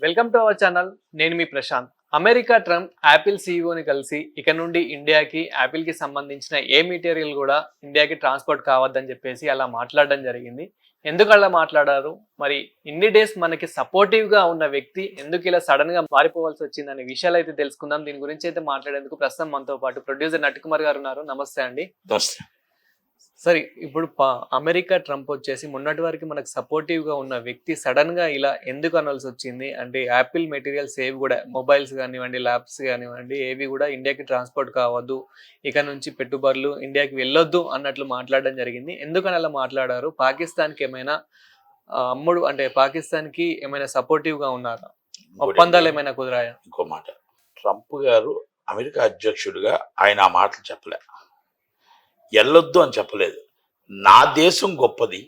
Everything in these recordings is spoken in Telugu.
Welcome to our channel. నేను మీ ప్రశాంత్. అమెరికా ట్రంప్ యాపిల్ సీఈఓని కలిసి ఇక నుండి ఇండియాకి యాపిల్కి సంబంధించిన ఏ మెటీరియల్ కూడా ఇండియాకి ట్రాన్స్పోర్ట్ కావద్దని చెప్పేసి అలా మాట్లాడడం జరిగింది. ఎందుకు అలా మాట్లాడారు, మరి ఇన్ని డేస్ మనకి సపోర్టివ్గా ఉన్న వ్యక్తి ఎందుకు ఇలా సడన్గా మారిపోవాల్సి వచ్చింది అనే విషయాలు అయితే తెలుసుకుందాం. దీని గురించి అయితే మాట్లాడేందుకు ప్రస్తుతం మనతో పాటు ప్రొడ్యూసర్ నట్కుమార్ గారు ఉన్నారు. నమస్తే అండి. సరే, ఇప్పుడు అమెరికా ట్రంప్ వచ్చేసి మొన్నటి వరకు మనకు సపోర్టివ్గా ఉన్న వ్యక్తి సడన్గా ఇలా ఎందుకు అనాల్సి వచ్చింది అంటే యాపిల్ మెటీరియల్స్ ఏవి కూడా మొబైల్స్ కానివ్వండి, ల్యాప్స్ కానివ్వండి, ఏవి కూడా ఇండియాకి ట్రాన్స్పోర్ట్ కావద్దు, ఇక నుంచి పెట్టుబడులు ఇండియాకి వెళ్ళొద్దు అన్నట్లు మాట్లాడడం జరిగింది. ఎందుకని అలా మాట్లాడారు? పాకిస్తాన్కి ఏమైనా అమ్ముడు అంటే పాకిస్తాన్కి ఏమైనా సపోర్టివ్గా ఉన్నారా? ఒప్పందాలు ఏమైనా కుదిరాయా? ఇంకో మాట, ట్రంప్ గారు అమెరికా అధ్యక్షుడిగా ఆయన ఆ మాటలు చెప్పలే, వెళ్ళొద్దు అని చెప్పలేదు. నా దేశం గొప్పది,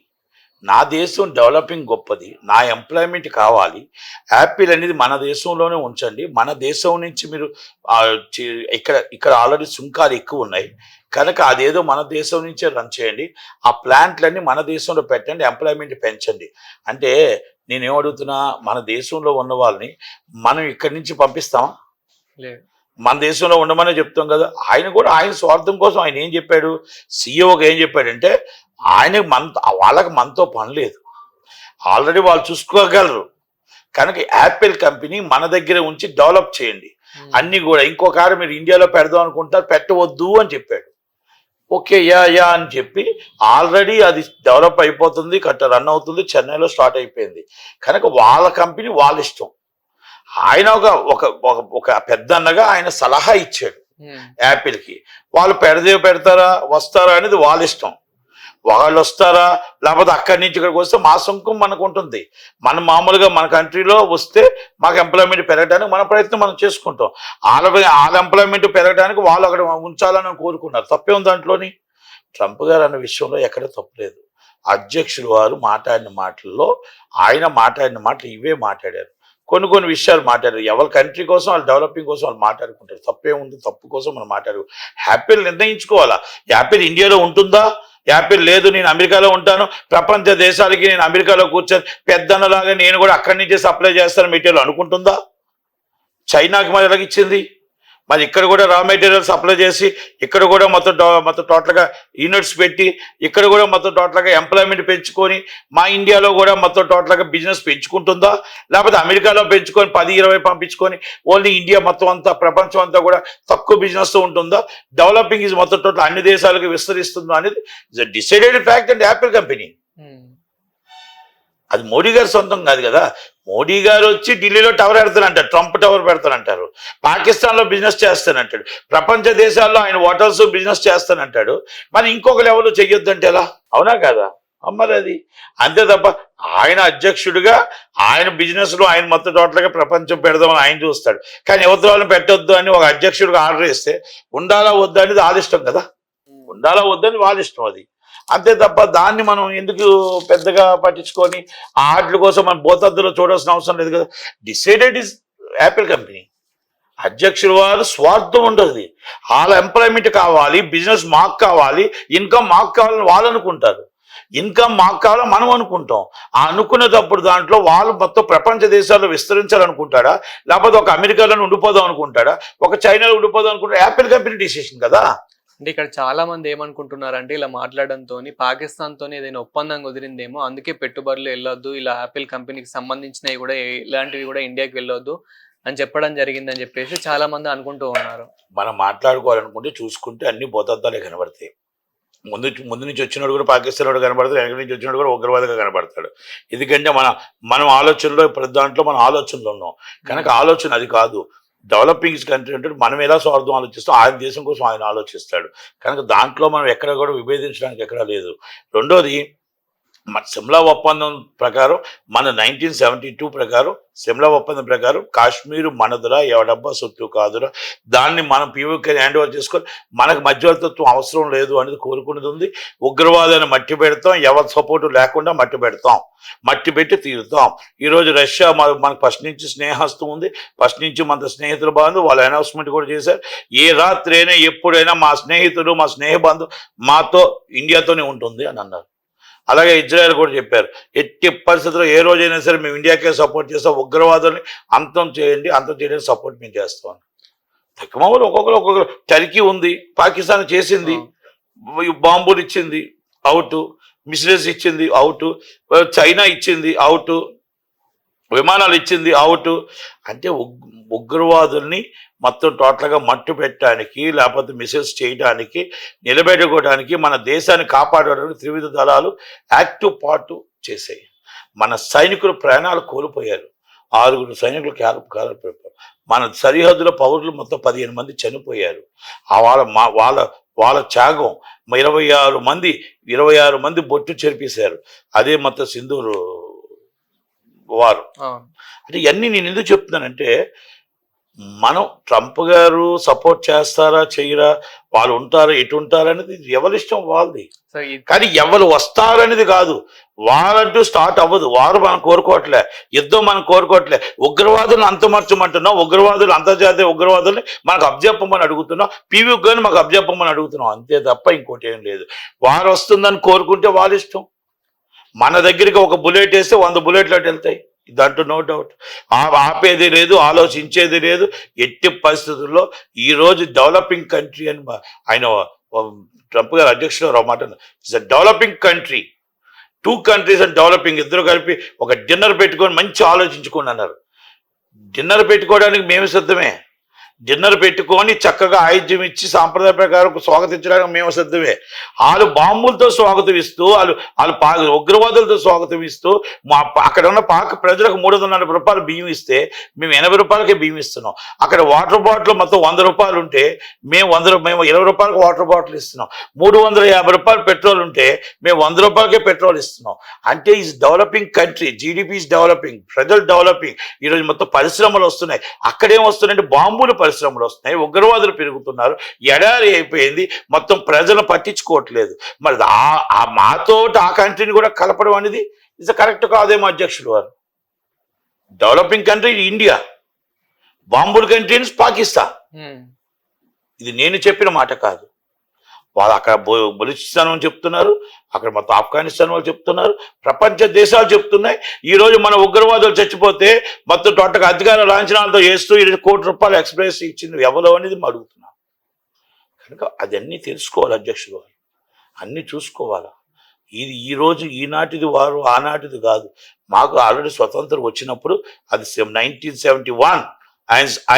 నా దేశం డెవలపింగ్ గొప్పది, నా ఎంప్లాయ్మెంట్ కావాలి, యాపిల్ అనేది మన దేశంలోనే ఉంచండి, మన దేశం నుంచి మీరు ఇక్కడ ఆల్రెడీ సుంకాలు ఎక్కువ ఉన్నాయి కనుక అదేదో మన దేశం నుంచే రన్ చేయండి, ఆ ప్లాంట్లన్నీ మన దేశంలో పెట్టండి, ఎంప్లాయ్మెంట్ పెంచండి అంటే నేనేమడుగుతున్నా, మన దేశంలో ఉన్న వాళ్ళని మనం ఇక్కడి నుంచి పంపిస్తామా? లేదు, మన దేశంలో ఉండమనే చెప్తాం కదా. ఆయన కూడా ఆయన స్వార్థం కోసం ఆయన ఏం చెప్పాడు, సీఈఓగా ఏం చెప్పాడంటే వాళ్ళకి మనతో పని లేదు, ఆల్రెడీ వాళ్ళు చూసుకోగలరు కనుక యాపిల్ కంపెనీ మన దగ్గర ఉంచి డెవలప్ చేయండి అన్నీ కూడా. ఇంకొక మీరు ఇండియాలో పెడదాం అనుకుంటారు, పెట్టవద్దు అని చెప్పాడు. ఓకే యా అని చెప్పి ఆల్రెడీ అది డెవలప్ అయిపోతుంది, రన్ అవుతుంది, చెన్నైలో స్టార్ట్ అయిపోయింది కనుక వాళ్ళ కంపెనీ వాళ్ళ ఇష్టం. ఆయన ఒక పెద్ద అన్నగా ఆయన సలహా ఇచ్చాడు యాపిల్కి. వాళ్ళు పెడతారా వస్తారా అనేది వాళ్ళ ఇష్టం, వాళ్ళు వస్తారా లేకపోతే అక్కడి నుంచి ఇక్కడికి వస్తే మా సొంతం మనకు ఉంటుంది. మనం మామూలుగా మన కంట్రీలో వస్తే మాకు ఎంప్లాయ్మెంట్ పెరగడానికి మన ప్రయత్నం మనం చేసుకుంటాం. వాళ్ళ ఎంప్లాయ్మెంట్ పెరగడానికి వాళ్ళు అక్కడ ఉంచాలని కోరుకున్నారు, తప్పే ఉంది దాంట్లోని. ట్రంప్ గారు అన్న విషయంలో ఎక్కడ తప్పులేదు. అధ్యక్షుడు వారు మాట్లాడిన మాటల్లో ఆయన మాట్లాడిన మాటలు ఇవే మాట్లాడారు. కొన్ని విషయాలు మాట్లాడారు, ఎవరి కంట్రీ కోసం వాళ్ళు డెవలపింగ్ కోసం వాళ్ళు మాట్లాడుకుంటారు, తప్పే ఉంది, తప్పు కోసం మనం మాట్లాడు. యాపిల్ నిర్ణయించుకోవాలా, యాపిల్ ఇండియాలో ఉంటుందా, యాపిల్ లేదు నేను అమెరికాలో ఉంటాను, ప్రపంచ దేశాలకి నేను అమెరికాలో కూర్చొని పెద్దన్నలాగా నేను కూడా అక్కడి నుంచే సప్లై చేస్తాను మెటీరియల్ అనుకుంటుందా? చైనాకి మరి ఎలాగిచ్చింది, మరి ఇక్కడ కూడా రా మెటీరియల్ సప్లై చేసి ఇక్కడ కూడా మొత్తం టోటల్గా యూనిట్స్ పెట్టి ఇక్కడ కూడా మొత్తం టోటల్గా ఎంప్లాయ్మెంట్ పెంచుకొని మా ఇండియాలో కూడా మొత్తం టోటల్గా బిజినెస్ పెంచుకుంటుందా? లేకపోతే అమెరికాలో పెంచుకొని 10-20 పంపించుకొని ఓన్లీ ఇండియా మొత్తం అంతా ప్రపంచం అంతా కూడా తక్కువ బిజినెస్తో ఉంటుందా? డెవలపింగ్ ఇది మొత్తం టోటల్ అన్ని దేశాలకు విస్తరిస్తుందా అనేది is a decided fact and Apple company. అది మోడీ గారు సొంతం కాదు కదా. మోడీ గారు వచ్చి ఢిల్లీలో టవర్ పెడతానంటారు, ట్రంప్ టవర్ పెడతానంటారు, పాకిస్తాన్లో బిజినెస్ చేస్తానంటాడు, ప్రపంచ దేశాల్లో ఆయన హోటల్స్ బిజినెస్ చేస్తానంటాడు. మరి ఇంకొక లెవెల్ చెయ్యొద్దంటే ఎలా? అవునా కాదా? మరి అది అంతే తప్ప ఆయన అధ్యక్షుడిగా ఆయన బిజినెస్లో ఆయన మొత్తం టోటల్గా ప్రపంచం పెడదామని ఆయన చూస్తాడు. కానీ యువతలను పెట్టొద్దు అని ఒక అధ్యక్షుడిగా ఆర్డర్ ఇస్తే ఉండాలా వద్దా అనేది వాళ్ళ ఇష్టం కదా, ఉండాలా వద్దని వాళ్ళ ఇష్టం అది. అంతే తప్ప దాన్ని మనం ఎందుకు పెద్దగా పట్టించుకొని ఆ ఆటల కోసం మనం బోతద్దులో చూడాల్సిన అవసరం లేదు కదా. Decided is Apple company. అధ్యక్షుల వారు స్వార్థం ఉంటుంది, వాళ్ళ ఎంప్లాయ్మెంట్ కావాలి, బిజినెస్ మాకు కావాలి, ఇన్కమ్ మాకు కావాలని వాళ్ళు అనుకుంటారు, ఇన్కమ్ మాకు కావాలని మనం అనుకుంటాం. ఆ అనుకునేటప్పుడు దాంట్లో వాళ్ళు మొత్తం ప్రపంచ దేశాల్లో విస్తరించాలనుకుంటాడా, లేకపోతే ఒక అమెరికాలో ఉండిపోదాం అనుకుంటాడా, ఒక చైనాలో ఉండిపోదాం అనుకుంటాడా? యాపిల్ కంపెనీ డిసిషన్ కదా. అంటే ఇక్కడ చాలా మంది ఏమనుకుంటున్నారంటే ఇలా మాట్లాడడంతో పాకిస్తాన్తో ఏదైనా ఒప్పందం కుదిరిందేమో, అందుకే పెట్టుబడులు వెళ్ళొద్దు, ఇలా యాపిల్ కంపెనీకి సంబంధించినవి కూడా ఇలాంటివి కూడా ఇండియాకి వెళ్ళొద్దు అని చెప్పడం జరిగిందని చెప్పేసి చాలా మంది అనుకుంటూ ఉన్నారు. మనం మాట్లాడుకోవాలనుకుంటే చూసుకుంటే అన్ని బోతద్దాలే కనబడతాయి. ముందు నుంచి వచ్చినోడు కూడా పాకిస్తాన్ వాడు కనబడతాడు, వెనక నుంచి వచ్చినోడు కూడా ఉగ్రవాదిగా కనబడతాడు. ఎందుకంటే మనం ఆలోచనలో ప్రతి దాంట్లో మనం ఆలోచనలో ఉన్నాం కనుక ఆలోచన అది కాదు. డెవలపింగ్ కంట్రీ అంటే మనం ఎలా స్వార్థం ఆలోచిస్తాం, ఆయన దేశం కోసం ఆయన ఆలోచిస్తాడు కనుక దాంట్లో మనం ఎక్కడ కూడా విభేదించడానికి ఎక్కడా లేదు. రెండోది, మన సిమ్లా ఒప్పందం ప్రకారం మన 1972 ప్రకారం సిమ్లా ఒప్పందం ప్రకారం కాశ్మీరు మనదురా, ఎవడబ్బా సొత్తు కాదురా, దాన్ని మనం పీఓకే హ్యాండ్ ఓవర్ చేసుకొని మనకు మధ్యవర్తిత్వం అవసరం లేదు అనేది కోరుకునేది ఉంది. ఉగ్రవాదాన్ని మట్టి పెడతాం, ఎవరి సపోర్టు లేకుండా మట్టి పెడతాం, మట్టి పెట్టి తీరుతాం. ఈరోజు రష్యా మనకు ఫస్ట్ నుంచి స్నేహస్తం ఉంది, ఫస్ట్ నుంచి మన స్నేహితుల బంధు వాళ్ళు అనౌన్స్మెంట్ కూడా చేశారు, ఏ రాత్రి అయినా ఎప్పుడైనా మా స్నేహితుడు మా స్నేహ బంధు మాతో ఇండియాతోనే ఉంటుంది అని అన్నారు. అలాగే ఇజ్రాయెల్ కూడా చెప్పారు, ఎట్టి పరిస్థితుల్లో ఏ రోజైనా సరే మేము ఇండియాకే సపోర్ట్ చేస్తాం, ఉగ్రవాదుల్ని అంతం చేయడానికి సపోర్ట్ మేము చేస్తాం. తక్కువ ఒక్కొక్కరు టర్కీ ఉంది, పాకిస్తాన్ చేసింది, బాంబులు ఇచ్చింది అవుట్, మిసైల్స్ ఇచ్చింది అవుట్, చైనా ఇచ్చింది అవుట్, విమానాలు ఇచ్చింది అవుట్. అంటే ఉగ్రవాదుల్ని మొత్తం టోటల్గా మట్టు పెట్టడానికి, లేకపోతే మిసైల్స్ చేయడానికి, నిలబెట్టుకోవడానికి, మన దేశాన్ని కాపాడడానికి త్రివిధ దళాలు యాక్టివ్ పార్ట్ చేశాయి. మన సైనికులు ప్రాణాలు కోల్పోయారు, 6 సైనికులు కాలిపోయారు. మన సరిహద్దుల పౌరులు మొత్తం 15 మంది చనిపోయారు. వాళ్ళ త్యాగం 26 మంది బొట్టు చెరిపేశారు. అదే మొత్తం సింధూరు వారు. అంటే ఇవన్నీ నేను ఎందుకు చెప్తున్నానంటే, మనం ట్రంప్ గారు సపోర్ట్ చేస్తారా చేయరా, వాళ్ళు ఉంటారా ఎటు ఉంటారా అనేది ఎవరి ఇష్టం వాళ్ళది. కానీ ఎవరు వస్తారనేది కాదు, వారంటూ స్టార్ట్ అవ్వదు. వారు మనం కోరుకోవట్లే, యుద్ధం మనం కోరుకోవట్లే. ఉగ్రవాదులను అంతమర్చమంటున్నాం, ఉగ్రవాదులు అంతర్జాతీయ ఉగ్రవాదుల్ని మనకు అబ్జెప్పమని అడుగుతున్నాం, పీవీ కానీ మాకు అబ్జెప్పమని అడుగుతున్నాం, అంతే తప్ప ఇంకోటి ఏం లేదు. వారు వస్తుందని కోరుకుంటే వాళ్ళ ఇష్టం. మన దగ్గరికి ఒక బుల్లెట్ వేస్తే 100 బుల్లెట్లు అటు వెళ్తాయి, దాంట్లో నో డౌట్. ఆపేది లేదు, ఆలోచించేది లేదు. ఎట్టి పరిస్థితుల్లో ఈరోజు డెవలపింగ్ కంట్రీ అని ఆయన ట్రంప్ గారు అధ్యక్షుడు మాట, it's a developing country, 2 countries and developing. ఇద్దరు కలిపి ఒక డిన్నర్ పెట్టుకొని మంచి ఆలోచించుకోండి అన్నారు. డిన్నర్ పెట్టుకోవడానికి మేము సిద్ధమే, డిన్నర్ పెట్టుకొని చక్కగా ఆయుధ్యం ఇచ్చి సాంప్రదాయ ప్రకారం స్వాగతించడానికి మేము సిద్ధమే. వాళ్ళు బాంబులతో స్వాగతం ఇస్తూ, వాళ్ళు ఉగ్రవాదులతో స్వాగతం ఇస్తూ, అక్కడ ఉన్న పాక ప్రజలకు 340 రూపాయలు బియ్యం ఇస్తే మేము 80 రూపాయలకే బియ్యం ఇస్తున్నాం. అక్కడ వాటర్ బాటిల్ మొత్తం 100 రూపాయలు ఉంటే మేము 20 రూపాయలకు వాటర్ బాటిల్ ఇస్తున్నాం. 350 రూపాయలు పెట్రోల్ ఉంటే మేము 100 రూపాయలకే పెట్రోల్ ఇస్తున్నాం. అంటే is developing country, GDP is developing, ప్రజలు డెవలపింగ్. ఈరోజు మొత్తం పరిశ్రమలు వస్తున్నాయి. అక్కడేం వస్తున్నాయంటే బాంబులు పరిశ్రమలు వస్తున్నాయి, ఉగ్రవాదులు పెరుగుతున్నారు, ఎడారి అయిపోయింది, మొత్తం ప్రజలు పట్టించుకోవట్లేదు. మరి మాతో ఆ కంట్రీని కూడా కలపడం అనేది ఇది కరెక్ట్ కాదేమో అధ్యక్షుడు వారు. డెవలపింగ్ కంట్రీ ఇండియా, బాంబుల కంట్రీ పాకిస్తాన్. ఇది నేను చెప్పిన మాట కాదు. వాళ్ళు అక్కడ బలూచిస్తాన్ అని చెప్తున్నారు, అక్కడ మొత్తం ఆఫ్ఘనిస్తాన్ వాళ్ళు చెప్తున్నారు, ప్రపంచ దేశాలు చెప్తున్నాయి. ఈరోజు మన ఉగ్రవాదులు చచ్చిపోతే మొత్తం టోటగా అధికార లాంఛనాలతో చేస్తూ 1 కోటి రూపాయలు ఎక్స్ప్రెస్ ఇచ్చింది ఎవరో అనేది అడుగుతున్నాం. కనుక అదన్నీ తెలుసుకోవాలి అధ్యక్షుడు వారు, అన్నీ చూసుకోవాలా. ఇది ఈరోజు ఈనాటిది వారు ఆనాటిది కాదు. మాకు ఆల్రెడీ స్వతంత్రం వచ్చినప్పుడు అది 1971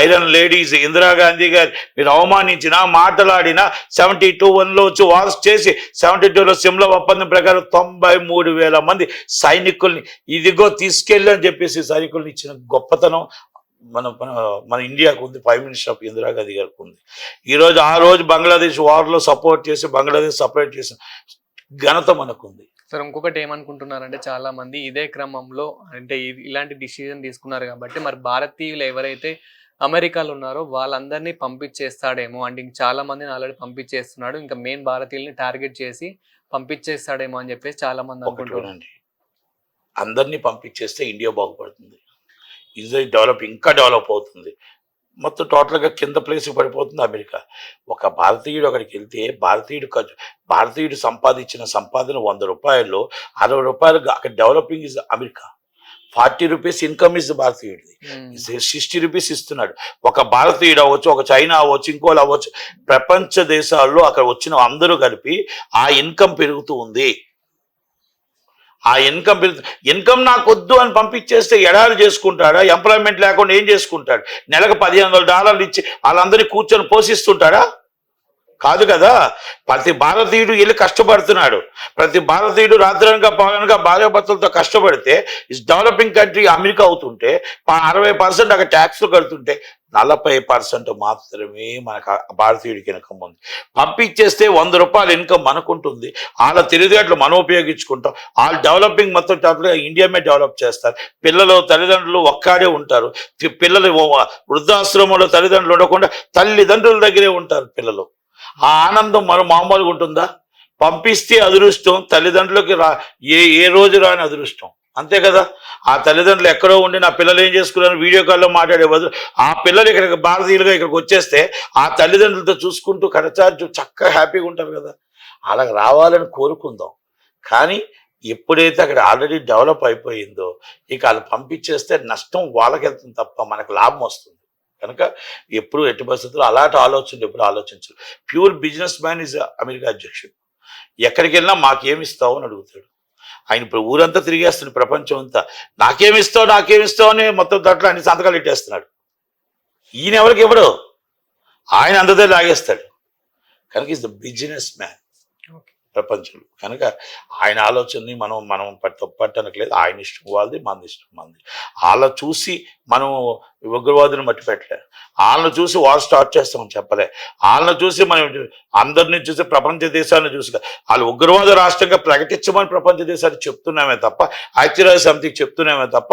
ఐరన్ లేడీస్ ఇందిరాగాంధీ గారు మీరు అవమానించిన మాట్లాడిన 72 వచ్చి వార్స్ చేసి 72లో సిమ్లా ఒప్పందం ప్రకారం 93,000 మంది సైనికుల్ని ఇదిగో తీసుకెళ్ళి అని చెప్పేసి సైనికుల్ని ఇచ్చిన గొప్పతనం మన ఇండియాకు ఉంది, ప్రైమ్ మినిస్టర్ ఆఫ్ ఇందిరాగాంధీ గారికి ఉంది. ఈరోజు ఆ రోజు బంగ్లాదేశ్ వార్లో సపోర్ట్ చేసి బంగ్లాదేశ్ సపరేట్ చేసిన ఘనత మనకుంది. సార్ ఇంకొకటి ఏమనుకుంటున్నారంటే చాలా మంది ఇదే క్రమంలో అంటే ఇలాంటి డిసిజన్ తీసుకున్నారు కాబట్టి మరి భారతీయులు ఎవరైతే అమెరికాలో ఉన్నారో వాళ్ళందరినీ పంపించేస్తాడేమో, అంటే ఇంక చాలా మందిని ఆల్రెడీ పంపించేస్తున్నాడు, ఇంకా మెయిన్ భారతీయుల్ని టార్గెట్ చేసి పంపించేస్తాడేమో అని చెప్పేసి చాలా మంది అనుకుంటున్నారండి. అందరినీ పంపించేస్తే ఇండియా బాగుపడుతుంది, ఇజ్రాయిల్ ఇంకా డెవలప్ అవుతుంది, మొత్తం టోటల్గా కింద ప్లేస్కి పడిపోతుంది అమెరికా. ఒక భారతీయుడు అక్కడికి వెళ్తే భారతీయుడు సంపాదించిన సంపాదన 100 రూపాయల్లో 60 రూపాయలు అక్కడ developing is America. 40 rupees income is భారతీయుడిది, 60 రూపీస్ ఇస్తున్నాడు. ఒక భారతీయుడు అవ్వచ్చు, ఒక చైనా అవ్వచ్చు, ఇంకోళ్ళు అవ్వచ్చు, ప్రపంచ దేశాల్లో అక్కడ వచ్చిన అందరూ కలిపి ఆ ఇన్కమ్ పెరుగుతూ ఉంది. ఆ ఇన్కమ్ నాకు వద్దు అని పంపించేస్తే ఎడారి చేసుకుంటాడా? ఎంప్లాయ్మెంట్ లేకుండా ఏం చేసుకుంటాడు? నెలకు $1,500 ఇచ్చి వాళ్ళందరినీ కూర్చొని పోషిస్తుంటాడా? కాదు కదా. ప్రతి భారతీయుడు వెళ్ళి కష్టపడుతున్నాడు, ప్రతి భారతీయుడు రాత్రనక పగలనక భార్యాభర్తలతో కష్టపడితే డెవలపింగ్ కంట్రీ అమెరికా అవుతుంటే 60% అక్కడ ట్యాక్స్లు కడుతుంటే 40% మాత్రమే మనకు భారతీయుడికి ఇన్కమ్ ఉంది. పంపించేస్తే 100 రూపాయలు ఇన్కమ్ మనకుంటుంది, వాళ్ళ తెలివితేటలు మనం ఉపయోగించుకుంటాం. వాళ్ళు డెవలపింగ్ మొత్తం టోటల్గా ఇండియా మీద డెవలప్ చేస్తారు. పిల్లలు తల్లిదండ్రులు ఒక్కడే ఉంటారు, పిల్లలు వృద్ధాశ్రమంలో తల్లిదండ్రులు ఉండకుండా తల్లిదండ్రుల దగ్గరే ఉంటారు పిల్లలు. ఆ ఆనందం మనం మామూలుగా ఉంటుందా? పంపిస్తే అదృష్టం, తల్లిదండ్రులకి ఏ రోజు రాని అదృష్టం, అంతే కదా. ఆ తల్లిదండ్రులు ఎక్కడో ఉండి నా పిల్లలు ఏం చేసుకున్నారు వీడియో కాల్లో మాట్లాడే బదులు ఆ పిల్లలు ఇక్కడికి భారతీయులుగా ఇక్కడికి వచ్చేస్తే ఆ తల్లిదండ్రులతో చూసుకుంటూ కరచార్జు చక్కగా హ్యాపీగా ఉంటారు కదా. అలా రావాలని కోరుకుందాం. కానీ ఎప్పుడైతే అక్కడ ఆల్రెడీ డెవలప్ అయిపోయిందో ఇక వాళ్ళు పంపించేస్తే నష్టం వాళ్ళకి వెళ్తుంది తప్ప మనకు లాభం వస్తుంది. కనుక ఎప్పుడు ఎట్టి పరిస్థితుల్లో అలాంటి ఆలోచనలు ఎప్పుడు ఆలోచించరు. Pure business man is America అధ్యక్షుడు. ఎక్కడికి వెళ్ళినా మాకేమిస్తావు అని అడుగుతాడు. ఆయన ఇప్పుడు ఊరంతా తిరిగేస్తున్నాడు, ప్రపంచం అంతా నాకేమిస్తావు అని మొత్తం దాంట్లో అన్ని సంతకాలు పెట్టేస్తున్నాడు. ఈయన ఎవరికి ఇవ్వడు, ఆయన అందరితో లాగేస్తాడు. కనుక ఈజ్ ద బిజినెస్ మ్యాన్ ప్రపంచంలో. కనుక ఆయన ఆలోచనని మనం తప్పట్టనట్లేదు. ఆయన ఇష్టం వాళ్ళది, మన ఇష్టం మనది. వాళ్ళ చూసి మనం ఉగ్రవాదుని మట్టి పెట్టలే, వాళ్ళని చూసి వాళ్ళు స్టార్ట్ చేస్తామని చెప్పలే, వాళ్ళని చూసి మనం అందరినీ చూసి ప్రపంచ దేశాలను చూసి వాళ్ళు ఉగ్రవాద రాష్ట్రంగా ప్రకటించమని ప్రపంచ దేశాలు చెప్తున్నామే తప్ప, ఐక్యరాజ్య సమితికి చెప్తున్నామే తప్ప,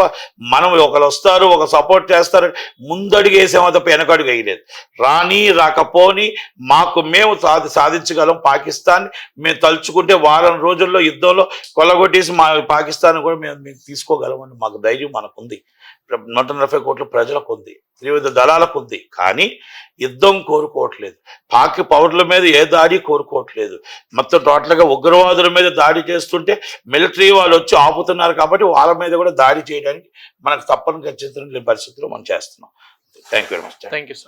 మనం ఒకరు వస్తారు ఒక సపోర్ట్ చేస్తారు ముందడుగు వేసామో తప్ప వెనకడుగు వేయలేదు. రాకపోని మేము సాధించగలం. పాకిస్తాన్ మేము తలుచుకుంటే వారం రోజుల్లో యుద్ధంలో కొల్లగొట్టేసి మా పాకిస్తాన్ కూడా మేము తీసుకోగలమని మాకు ధైర్యం మనకుంది. 140 కోట్ల ప్రజలకు ఉంది, త్రివిధ దళాలకు ఉంది. కానీ యుద్ధం కోరుకోవట్లేదు, పౌరుల మీద ఏ దాడి కోరుకోవట్లేదు. మొత్తం టోటల్గా ఉగ్రవాదుల మీద దాడి చేస్తుంటే మిలిటరీ వాళ్ళు వచ్చి ఆపుతున్నారు కాబట్టి వాళ్ళ మీద కూడా దాడి చేయడానికి మనకు తప్పని ఖచ్చితంగా పరిస్థితుల్లో మనం చేస్తున్నాం. Thank you very much. Thank you sir.